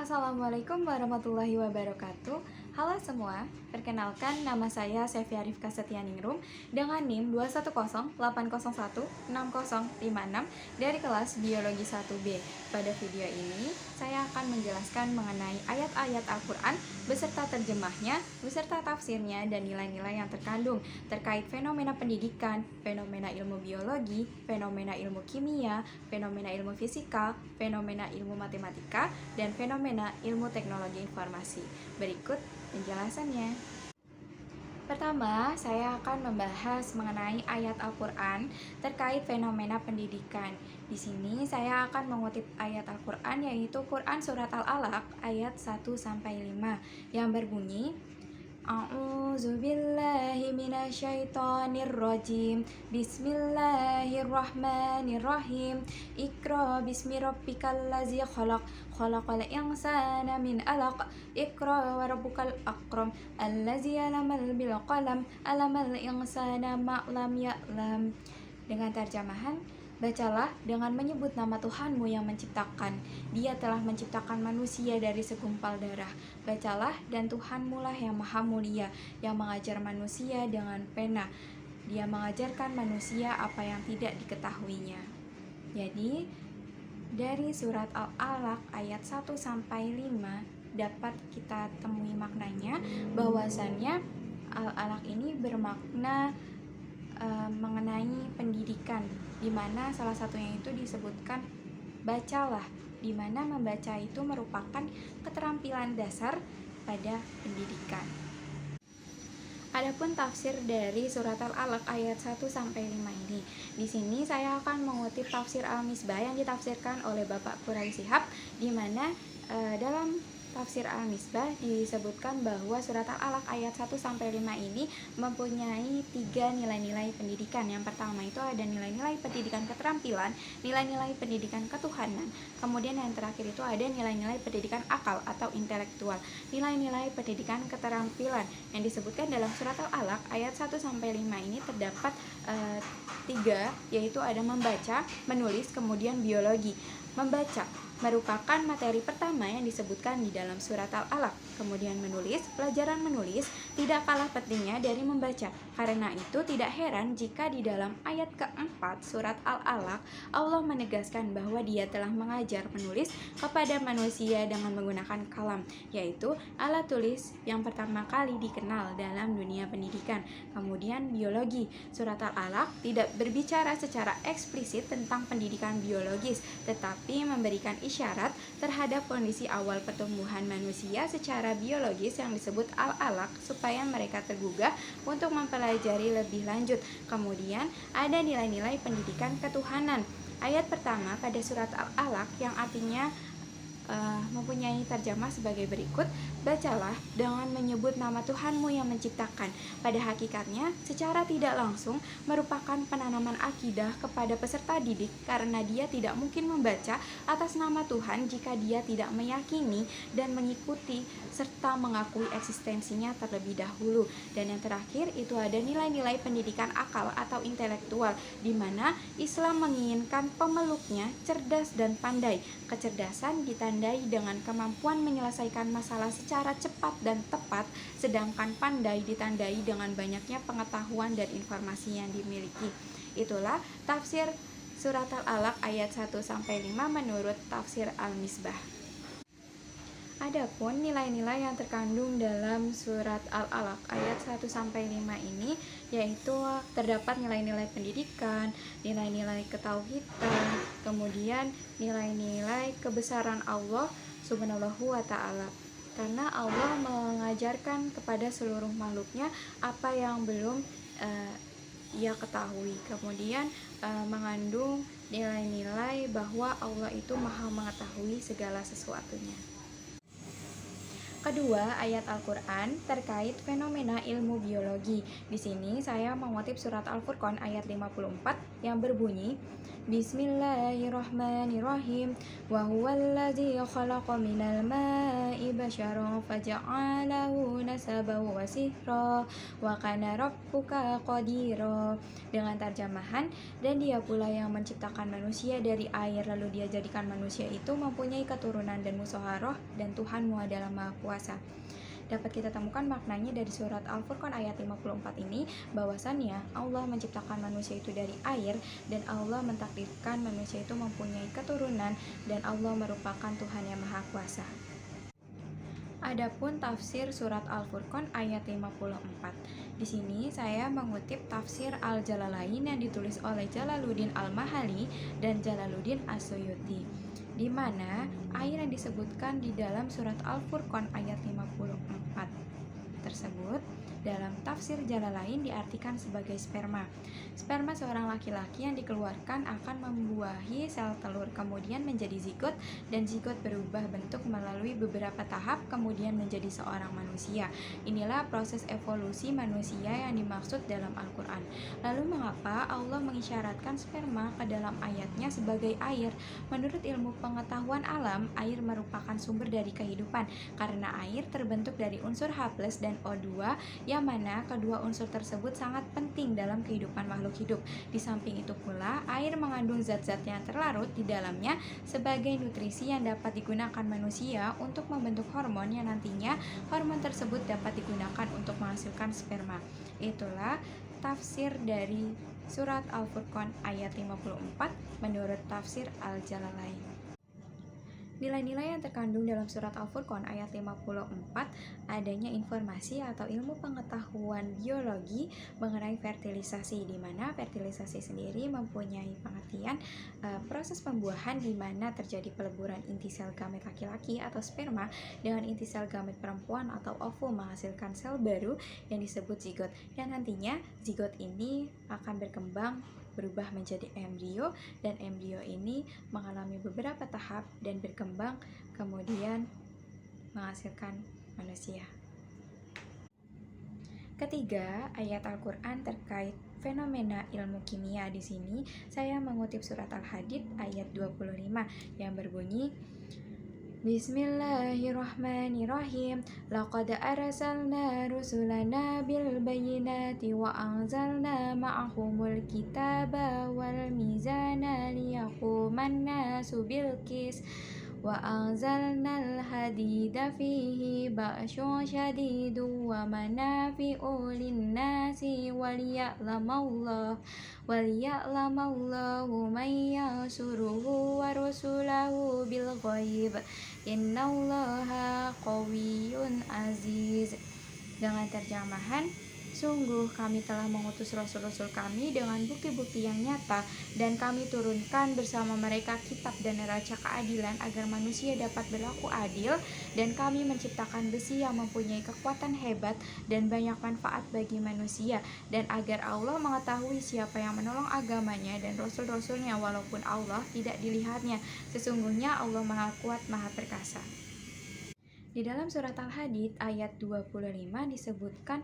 Assalamualaikum warahmatullahi wabarakatuh. Halo semua, perkenalkan nama saya Sevia Rifka Setianingrum dengan NIM 21080160056 dari kelas Biologi 1B. Pada video ini, saya akan menjelaskan mengenai ayat-ayat Al-Quran beserta terjemahnya, beserta tafsirnya dan nilai-nilai yang terkandung terkait fenomena pendidikan, fenomena ilmu biologi, fenomena ilmu kimia, fenomena ilmu fisika, fenomena ilmu matematika, dan fenomena ilmu teknologi informasi. Berikut penjelasannya. Pertama, saya akan membahas mengenai ayat Al-Quran terkait fenomena pendidikan. Di sini saya akan mengutip ayat Al-Quran, yaitu Quran Surat Al-Alaq ayat 1-5 yang berbunyi, A'udzubillahi minasyaitonirrajim. Bismillahirrahmanirrahim. Iqra bismi rabbikal ladzi khalaq. Khalaqal insana min 'alaq. Iqra wa rabbukal akram. Alladzi 'allamal bil qalam. 'Allamal insana ma lam ya'lam. Dengan terjemahan, bacalah dengan menyebut nama Tuhanmu yang menciptakan. Dia telah menciptakan manusia dari segumpal darah. Bacalah, dan Tuhanmu lah yang maha mulia, yang mengajar manusia dengan pena. Dia mengajarkan manusia apa yang tidak diketahuinya. Jadi, dari surat Al-Alaq ayat 1-5 dapat kita temui maknanya bahwasannya Al-Alaq ini bermakna mengenai pendidikan, di mana salah satunya itu disebutkan bacalah, di mana membaca itu merupakan keterampilan dasar pada pendidikan. Adapun tafsir dari surat Al-Alaq ayat 1-5 ini, di sini saya akan mengutip tafsir Al-Misbah yang ditafsirkan oleh Bapak Quraisy Shihab, di mana dalam tafsir Al-Misbah disebutkan bahwa surat Al-Alaq ayat 1-5 ini mempunyai 3 nilai-nilai pendidikan. Yang pertama itu ada nilai-nilai pendidikan keterampilan, nilai-nilai pendidikan ketuhanan, kemudian yang terakhir itu ada nilai-nilai pendidikan akal atau intelektual. Nilai-nilai pendidikan keterampilan yang disebutkan dalam surat Al-Alaq ayat 1-5 ini terdapat 3, yaitu ada membaca, menulis, kemudian biologi. Membaca merupakan materi pertama yang disebutkan di dalam surat Al-Alaq. Kemudian menulis, pelajaran menulis tidak kalah pentingnya dari membaca. Karena itu tidak heran jika di dalam ayat keempat surat Al-Alaq Allah menegaskan bahwa Dia telah mengajar menulis kepada manusia dengan menggunakan kalam, yaitu alat tulis yang pertama kali dikenal dalam dunia pendidikan. Kemudian biologi. Surat Al-Alaq tidak berbicara secara eksplisit tentang pendidikan biologis, tetapi memberikan isyarat terhadap kondisi awal pertumbuhan manusia secara biologis yang disebut Al-Alaq supaya mereka tergugah untuk mempelajari lebih lanjut. Kemudian ada nilai-nilai pendidikan ketuhanan. Ayat pertama pada surat Al-Alaq yang artinya mempunyai terjemah sebagai berikut, bacalah dengan menyebut nama Tuhanmu yang menciptakan. Pada hakikatnya, secara tidak langsung merupakan penanaman akidah kepada peserta didik karena dia tidak mungkin membaca atas nama Tuhan jika dia tidak meyakini dan mengikuti serta mengakui eksistensinya terlebih dahulu. Dan yang terakhir itu ada nilai-nilai pendidikan akal atau intelektual, di mana Islam menginginkan pemeluknya cerdas dan pandai. Kecerdasan ditandai dengan kemampuan menyelesaikan masalah secara cepat dan tepat, sedangkan pandai ditandai dengan banyaknya pengetahuan dan informasi yang dimiliki. Itulah tafsir surat Al-Alaq ayat 1-5 menurut tafsir Al-Misbah. Adapun nilai-nilai yang terkandung dalam surat Al-Alaq ayat 1-5 ini, yaitu terdapat nilai-nilai pendidikan, nilai-nilai ketauhidan, kemudian nilai-nilai kebesaran Allah Subhanahu wa ta'ala. Karena Allah mengajarkan kepada seluruh makhluknya apa yang belum ia ketahui. Kemudian mengandung nilai-nilai bahwa Allah itu maha mengetahui segala sesuatunya. Kedua, ayat Al-Quran terkait fenomena ilmu biologi. Di sini saya mengutip surat Al-Furqan ayat 54 yang berbunyi Bismillahirrahmanirrahim wa huwallazi khalaqa minal ma'i basyaran faja'alahu nasaban wa sihra wa kana rabbuka qadira. Dengan terjemahan, dan dia pula yang menciptakan manusia dari air lalu dia jadikan manusia itu mempunyai keturunan dan musyawarah, dan Tuhanmu adalah Maha Kuasa. Dapat kita temukan maknanya dari surat Al-Furqan ayat 54 ini, bahwasannya Allah menciptakan manusia itu dari air, dan Allah mentakdirkan manusia itu mempunyai keturunan, dan Allah merupakan Tuhan yang Maha Kuasa. Adapun tafsir surat Al-Furqan ayat 54. Di sini saya mengutip tafsir Al-Jalalain yang ditulis oleh Jalaluddin Al-Mahali dan Jalaluddin As-Suyuti, di mana air yang disebutkan di dalam surat Al-Furqan ayat 54 tersebut dalam tafsir Jalalain diartikan sebagai sperma. Sperma seorang laki-laki yang dikeluarkan akan membuahi sel telur, kemudian menjadi zigot, dan zigot berubah bentuk melalui beberapa tahap, kemudian menjadi seorang manusia. Inilah proses evolusi manusia yang dimaksud dalam Al-Quran. Lalu mengapa Allah mengisyaratkan sperma ke dalam ayatnya sebagai air? Menurut ilmu pengetahuan alam, air merupakan sumber dari kehidupan, karena air terbentuk dari unsur H+ dan O2, yang mana kedua unsur tersebut sangat penting dalam kehidupan makhluk hidup. Di samping itu pula, air mengandung zat-zat yang terlarut di dalamnya sebagai nutrisi yang dapat digunakan manusia untuk membentuk hormon, yang nantinya hormon tersebut dapat digunakan untuk menghasilkan sperma. Itulah tafsir dari surat Al-Furqan ayat 54 menurut tafsir Al-Jalalain. Nilai-nilai yang terkandung dalam surat Al-Furqan ayat 54 adanya informasi atau ilmu pengetahuan biologi mengenai fertilisasi, di mana fertilisasi sendiri mempunyai pengertian proses pembuahan di mana terjadi peleburan inti sel gamet laki-laki atau sperma dengan inti sel gamet perempuan atau ovum menghasilkan sel baru yang disebut zigot, dan nantinya zigot ini akan berkembang berubah menjadi embrio, dan embrio ini mengalami beberapa tahap dan berkembang kemudian menghasilkan manusia. Ketiga, ayat Al-Quran terkait fenomena ilmu kimia. Di sini saya mengutip surat Al-Hadid ayat 25 yang berbunyi Bismillahirrahmanirrahim. Laqad arsalna rusulana bil bayyinati wa anzalna ma'ahumul kitaba wal mizana liyaquman nasu bil qis wa anzalnal hadida fihi ba'syun syadidun wa manafi'u linnasi waliya'lamallahu man yansuruhu wa rasulahu bil ghaib innallaha qawiyyun aziz. Dengan terjemahan, sungguh kami telah mengutus rasul-rasul kami dengan bukti-bukti yang nyata, dan kami turunkan bersama mereka kitab dan neraca keadilan agar manusia dapat berlaku adil, dan kami menciptakan besi yang mempunyai kekuatan hebat dan banyak manfaat bagi manusia, dan agar Allah mengetahui siapa yang menolong agamanya dan rasul-rasulnya walaupun Allah tidak dilihatnya. Sesungguhnya Allah Maha Kuat, Maha Perkasa. Di dalam surat Al-Hadid ayat 25 disebutkan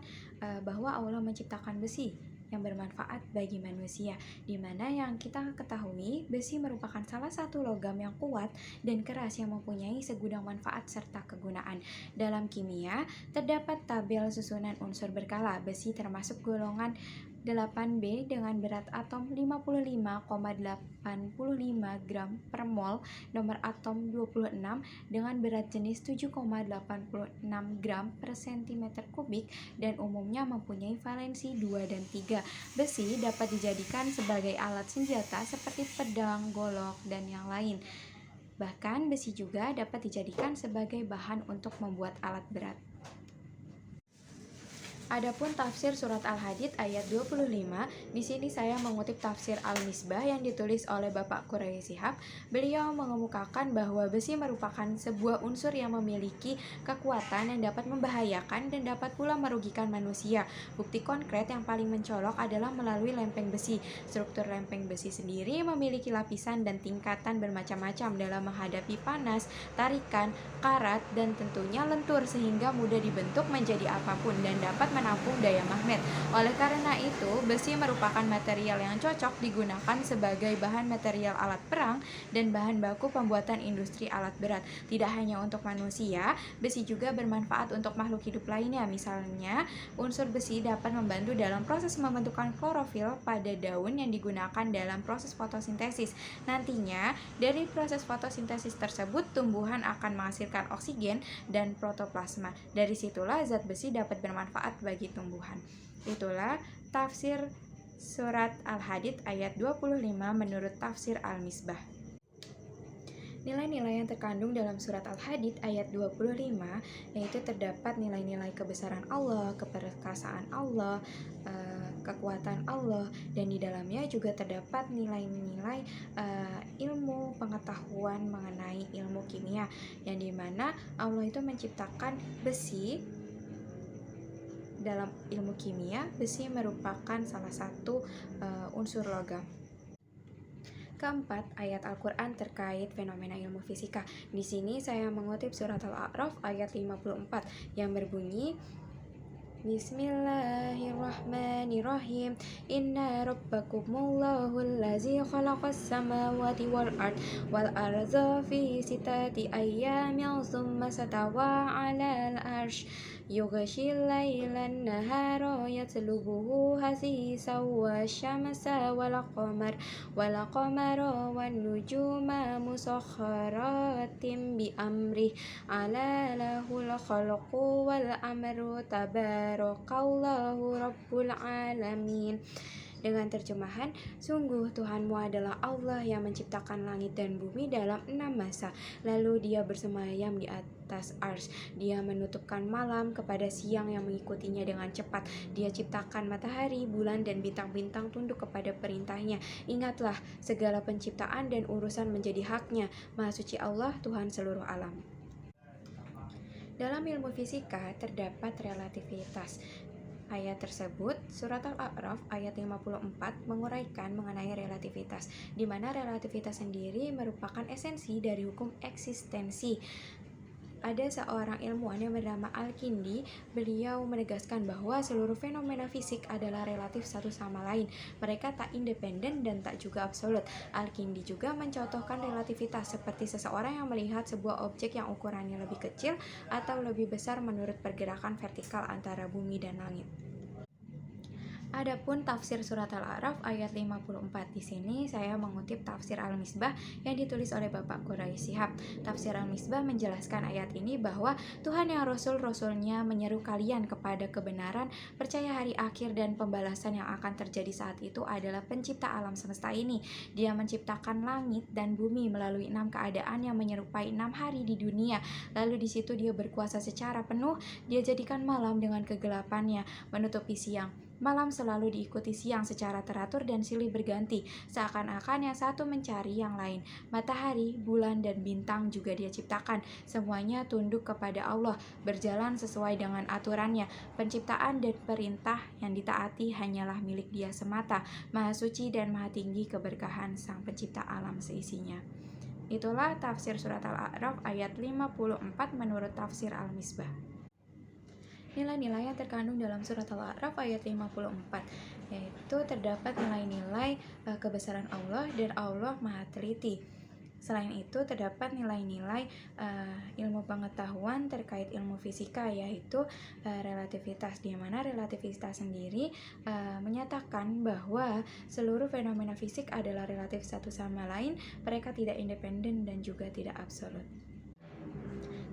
bahwa Allah menciptakan besi yang bermanfaat bagi manusia, di mana yang kita ketahui besi merupakan salah satu logam yang kuat dan keras yang mempunyai segudang manfaat serta kegunaan. Dalam kimia terdapat tabel susunan unsur berkala. Besi termasuk golongan 8B dengan berat atom 55,85 gram per mol, nomor atom 26 dengan berat jenis 7,86 gram per cm kubik, dan umumnya mempunyai valensi 2 dan 3. Besi dapat dijadikan sebagai alat senjata seperti pedang, golok, dan yang lain. Bahkan besi juga dapat dijadikan sebagai bahan untuk membuat alat berat. Adapun tafsir surat Al-Hadid ayat 25, di sini saya mengutip tafsir Al-Misbah yang ditulis oleh Bapak Quraisy Shihab. Beliau mengemukakan bahwa besi merupakan sebuah unsur yang memiliki kekuatan yang dapat membahayakan dan dapat pula merugikan manusia. Bukti konkret yang paling mencolok adalah melalui lempeng besi. Struktur lempeng besi sendiri memiliki lapisan dan tingkatan bermacam-macam dalam menghadapi panas, tarikan, karat, dan tentunya lentur, sehingga mudah dibentuk menjadi apapun dan dapat menampung daya magnet. Oleh karena itu, besi merupakan material yang cocok digunakan sebagai bahan material alat perang dan bahan baku pembuatan industri alat berat. Tidak hanya untuk manusia, besi juga bermanfaat untuk makhluk hidup lainnya. Misalnya, unsur besi dapat membantu dalam proses pembentukan klorofil pada daun yang digunakan dalam proses fotosintesis. Nantinya, dari proses fotosintesis tersebut, tumbuhan akan menghasilkan oksigen dan protoplasma. Dari situlah zat besi dapat bermanfaat bagi tumbuhan. Itulah tafsir surat Al-Hadid ayat 25 menurut tafsir Al-Misbah. Nilai-nilai yang terkandung dalam surat Al-Hadid ayat 25 yaitu terdapat nilai-nilai kebesaran Allah, keperkasaan Allah, kekuatan Allah, dan di dalamnya juga terdapat nilai-nilai ilmu pengetahuan mengenai ilmu kimia, yang dimana Allah itu menciptakan besi. Dalam ilmu kimia, besi merupakan salah satu unsur logam. Keempat, ayat Al-Quran terkait fenomena ilmu fisika. Di sini saya mengutip surat Al-A'raf ayat 54 yang berbunyi, Bismillahirrahmanirrahim. Inna rabbakumullahu allazi khalaqas samawati wal arza fi sittati ayyamin thumma stawa 'alal arsy yughshil lailan nahara yatlubuhu hasisan wasyamsa wal qamara wan nujuma musakhkharatin bi amrih ala lahul khalqu wal amru tabarakallahu rabbul alamin. Dengan terjemahan, sungguh Tuhanmu adalah Allah yang menciptakan langit dan bumi dalam 6 masa, lalu Dia bersemayam di atas ars. Dia menutupkan malam kepada siang yang mengikutinya dengan cepat. Dia ciptakan matahari, bulan, dan bintang-bintang tunduk kepada perintahnya. Ingatlah, segala penciptaan dan urusan menjadi haknya. Maha suci Allah, Tuhan seluruh alam. Dalam ilmu fisika terdapat relativitas. Ayat tersebut, surat Al-A'raf ayat 54 menguraikan mengenai relativitas, di mana relativitas sendiri merupakan esensi dari hukum eksistensi. Ada seorang ilmuwan yang bernama Al-Kindi. Beliau menegaskan bahwa seluruh fenomena fisik adalah relatif satu sama lain. Mereka tak independen dan tak juga absolut. Al-Kindi juga mencontohkan relativitas seperti seseorang yang melihat sebuah objek yang ukurannya lebih kecil atau lebih besar menurut pergerakan vertikal antara bumi dan langit. Adapun tafsir surat Al-A'raf ayat 54, di sini saya mengutip tafsir Al-Misbah yang ditulis oleh Bapak Quraisy Shihab. Tafsir Al-Misbah menjelaskan ayat ini bahwa Tuhan yang Rasul-Rasulnya menyeru kalian kepada kebenaran, percaya hari akhir, dan pembalasan yang akan terjadi saat itu adalah pencipta alam semesta ini. Dia menciptakan langit dan bumi melalui 6 keadaan yang menyerupai 6 hari di dunia. Lalu di situ Dia berkuasa secara penuh. Dia jadikan malam dengan kegelapannya menutupi siang. Malam selalu diikuti siang secara teratur dan silih berganti, seakan-akan yang satu mencari yang lain. Matahari, bulan, dan bintang juga Dia ciptakan. Semuanya tunduk kepada Allah, berjalan sesuai dengan aturannya. Penciptaan dan perintah yang ditaati hanyalah milik Dia semata. Maha suci dan maha tinggi keberkahan Sang Pencipta alam seisinya. Itulah tafsir surat Al-A'raf ayat 54 menurut tafsir Al-Misbah. Nilai-nilai yang terkandung dalam surat Al-A'raf ayat 54, yaitu terdapat nilai-nilai kebesaran Allah dan Allah Maha Teliti. Selain itu terdapat nilai-nilai ilmu pengetahuan terkait ilmu fisika, yaitu relativitas, di mana relativitas sendiri menyatakan bahwa seluruh fenomena fisik adalah relatif satu sama lain, mereka tidak independen dan juga tidak absolut.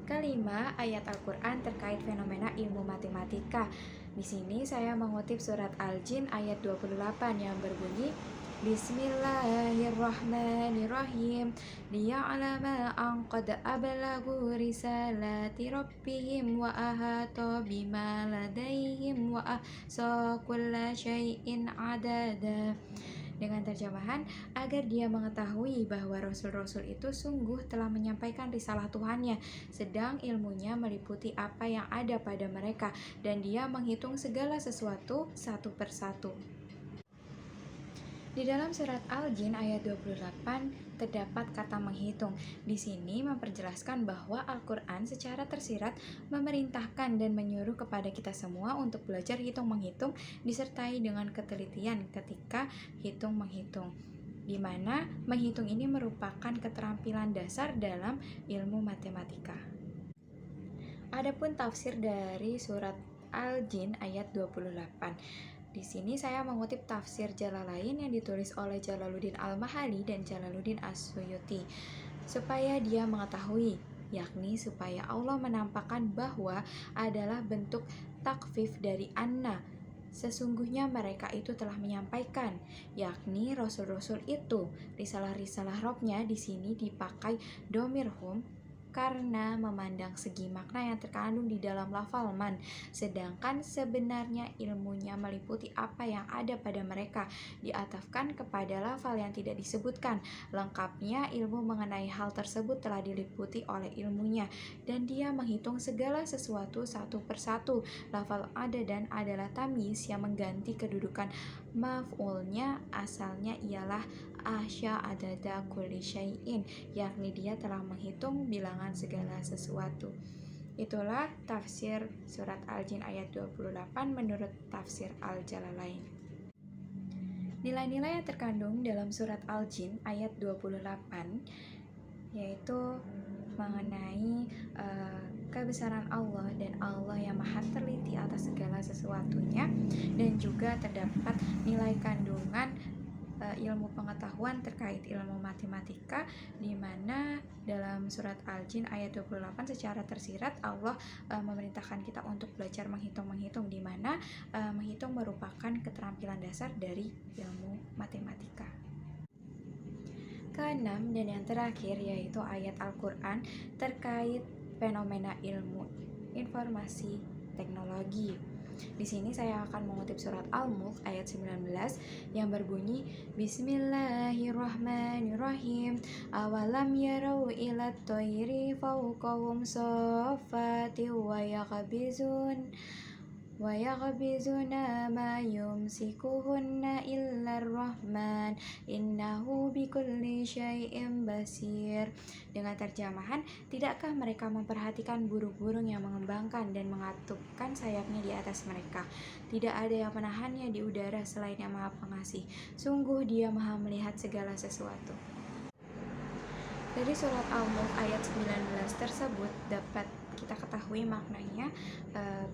Kelima, ayat Al-Quran terkait fenomena ilmu matematika. Di sini saya mengutip surat Al-Jin ayat 28 yang berbunyi, Bismillahirrahmanirrahim. Liya'lama an qad ablagu risalati rabbihim wa ahata bima ladaihim wa ahsa kulla syai'in adada. Dengan terjemahan, agar dia mengetahui bahwa Rasul-Rasul itu sungguh telah menyampaikan risalah Tuhannya, sedang ilmunya meliputi apa yang ada pada mereka, dan Dia menghitung segala sesuatu satu persatu. Di dalam surat Al-Jin ayat 28 terdapat kata menghitung. Di sini memperjelaskan bahwa Al-Quran secara tersirat memerintahkan dan menyuruh kepada kita semua untuk belajar hitung-menghitung disertai dengan ketelitian ketika hitung-menghitung, di mana menghitung ini merupakan keterampilan dasar dalam ilmu matematika. Adapun tafsir dari surat Al-Jin ayat 28. Di sini saya mengutip tafsir Jalalain yang ditulis oleh Jalaluddin Al-Mahali dan Jalaluddin As-Suyuti. Supaya dia mengetahui, yakni supaya Allah menampakkan bahwa adalah bentuk takfif dari anna. Sesungguhnya mereka itu telah menyampaikan, yakni rasul-rasul itu. Risalah-risalah Robnya di sini dipakai domir hum karena memandang segi makna yang terkandung di dalam lafal man, sedangkan sebenarnya ilmunya meliputi apa yang ada pada mereka, diatafkan kepada lafal yang tidak disebutkan. Lengkapnya ilmu mengenai hal tersebut telah diliputi oleh ilmunya, dan dia menghitung segala sesuatu satu persatu. Lafal adadan adalah tamyiz yang mengganti kedudukan maf'ulnya, asalnya ialah asya adada kulli syai'in, yakni dia telah menghitung bilangan segala sesuatu. Itulah tafsir surat Al-Jin ayat 28 menurut tafsir Al-Jalalain. Nilai-nilai yang terkandung dalam surat Al-Jin ayat 28 yaitu mengenai kebesaran Allah dan Allah yang maha teliti atas segala sesuatunya, dan juga terdapat nilai kandungan ilmu pengetahuan terkait ilmu matematika, di mana dalam surat Al-Jin ayat 28 secara tersirat Allah memerintahkan kita untuk belajar menghitung-menghitung, di mana menghitung merupakan keterampilan dasar dari ilmu matematika. Keenam dan yang terakhir yaitu ayat Al-Quran terkait fenomena ilmu informasi teknologi. Di sini saya akan mengutip surat Al-Mulk ayat 19 yang berbunyi Bismillahirrahmanirrahim. Awalam yarau ila tayri fawqahum saffati wa yaqbizuna ma yumsikuhunna illa ar-Rahman innahu bikulli syai'in basir. Dengan terjemahan, tidakkah mereka memperhatikan burung-burung yang mengembangkan dan mengatupkan sayapnya di atas mereka? Tidak ada yang menahannya di udara selain yang Maha Pengasih. Sungguh Dia Maha melihat segala sesuatu. Dari surat Al-Mulk ayat 19 tersebut dapat kita ketahui maknanya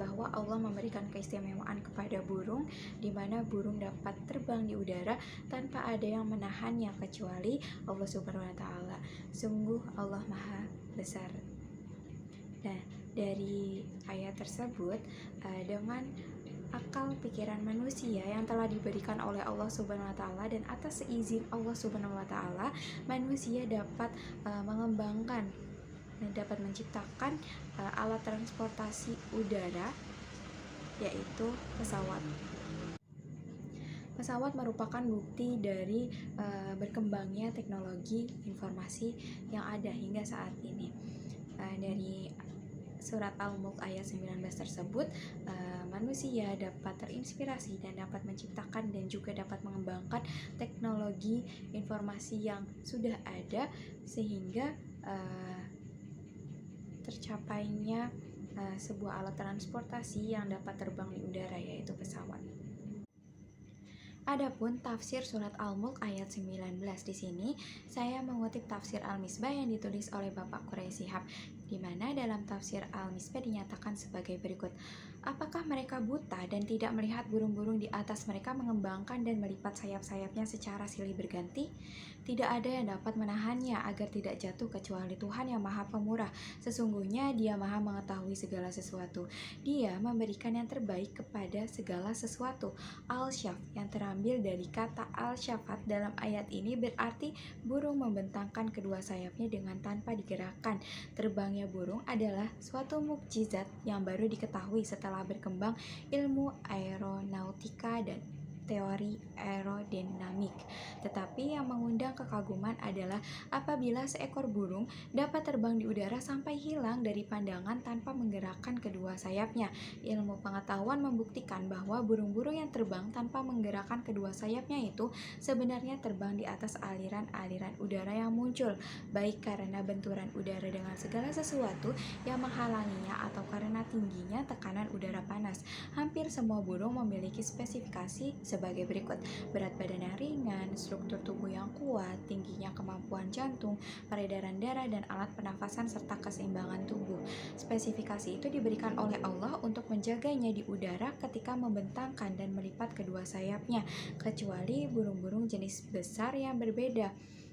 bahwa Allah memberikan keistimewaan kepada burung, di mana burung dapat terbang di udara tanpa ada yang menahannya kecuali Allah Subhanahu wa taala. Sungguh Allah Maha Besar. Nah, dari ayat tersebut dengan akal pikiran manusia yang telah diberikan oleh Allah Subhanahu wa taala dan atas seizin Allah Subhanahu wa taala, manusia dapat mengembangkan dan dapat menciptakan alat transportasi udara, yaitu pesawat. Pesawat merupakan bukti dari berkembangnya teknologi informasi yang ada hingga saat ini. Dari surat Al-Mulk ayat 19 tersebut, manusia dapat terinspirasi dan dapat menciptakan dan juga dapat mengembangkan teknologi informasi yang sudah ada sehingga tercapainya sebuah alat transportasi yang dapat terbang di udara, yaitu pesawat. Adapun tafsir surat Al-Mulk ayat 19, di sini saya mengutip tafsir Al-Misbah yang ditulis oleh Bapak Quraisy Shihab, di mana dalam tafsir Al-Misbah dinyatakan sebagai berikut. Apakah mereka buta dan tidak melihat burung-burung di atas mereka mengembangkan dan melipat sayap-sayapnya secara silih berganti? Tidak ada yang dapat menahannya agar tidak jatuh kecuali Tuhan yang Maha Pemurah. Sesungguhnya Dia Maha mengetahui segala sesuatu. Dia memberikan yang terbaik kepada segala sesuatu. Al-Syaf yang terambil dari kata al-syafat dalam ayat ini berarti burung membentangkan kedua sayapnya dengan tanpa digerakkan. Terbangnya burung adalah suatu mukjizat yang baru diketahui setelah berkembang ilmu aeronautika dan teori aerodinamik. Tetapi yang mengundang kekaguman adalah apabila seekor burung dapat terbang di udara sampai hilang dari pandangan tanpa menggerakkan kedua sayapnya. Ilmu pengetahuan membuktikan bahwa burung-burung yang terbang tanpa menggerakkan kedua sayapnya itu sebenarnya terbang di atas aliran-aliran udara yang muncul, baik karena benturan udara dengan segala sesuatu yang menghalanginya atau karena tingginya tekanan udara panas. Hampir semua burung memiliki spesifikasi sebagai berikut: berat badan yang ringan, struktur tubuh yang kuat, tingginya kemampuan jantung, peredaran darah, dan alat pernafasan serta keseimbangan tubuh. Spesifikasi itu diberikan oleh Allah untuk menjaganya di udara ketika membentangkan dan melipat kedua sayapnya, kecuali burung-burung jenis besar yang berbeda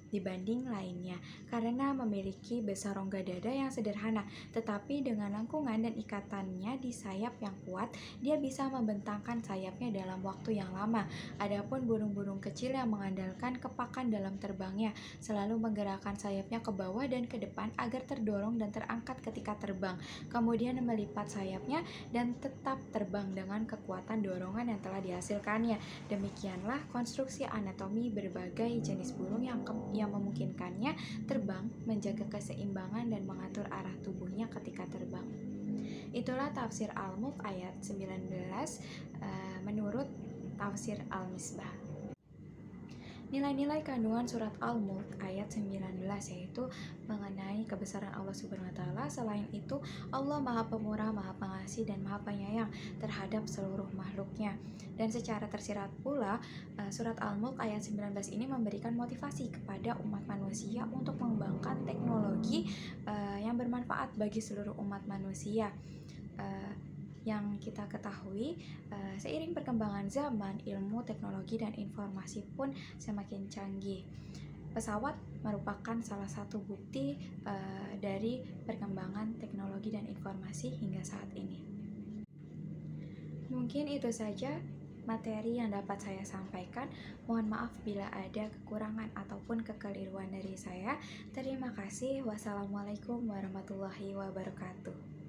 dibanding lainnya, karena memiliki besar rongga dada yang sederhana, tetapi dengan lengkungan dan ikatannya di sayap yang kuat, dia bisa membentangkan sayapnya dalam waktu yang lama. Adapun burung-burung kecil yang mengandalkan kepakan dalam terbangnya, selalu menggerakkan sayapnya ke bawah dan ke depan agar terdorong dan terangkat ketika terbang, kemudian melipat sayapnya dan tetap terbang dengan kekuatan dorongan yang telah dihasilkannya. Demikianlah konstruksi anatomi berbagai jenis burung yang memungkinkannya terbang, menjaga keseimbangan dan mengatur arah tubuhnya ketika terbang. Itulah tafsir Al-Mulk ayat 19 menurut tafsir Al-Misbah. Nilai-nilai kandungan surat Al-Mulk ayat 19 yaitu mengenai kebesaran Allah Subhanahu wa taala. Selain itu, Allah Maha Pemurah, Maha Pengasih, dan Maha Penyayang terhadap seluruh makhluknya. Dan secara tersirat pula, surat Al-Mulk ayat 19 ini memberikan motivasi kepada umat manusia untuk mengembangkan teknologi yang bermanfaat bagi seluruh umat manusia. Yang kita ketahui, seiring perkembangan zaman, ilmu, teknologi, dan informasi pun semakin canggih. Pesawat merupakan salah satu bukti dari perkembangan teknologi dan informasi hingga saat ini. Mungkin itu saja materi yang dapat saya sampaikan. Mohon maaf bila ada kekurangan ataupun kekeliruan dari saya. Terima kasih. Wassalamualaikum warahmatullahi wabarakatuh.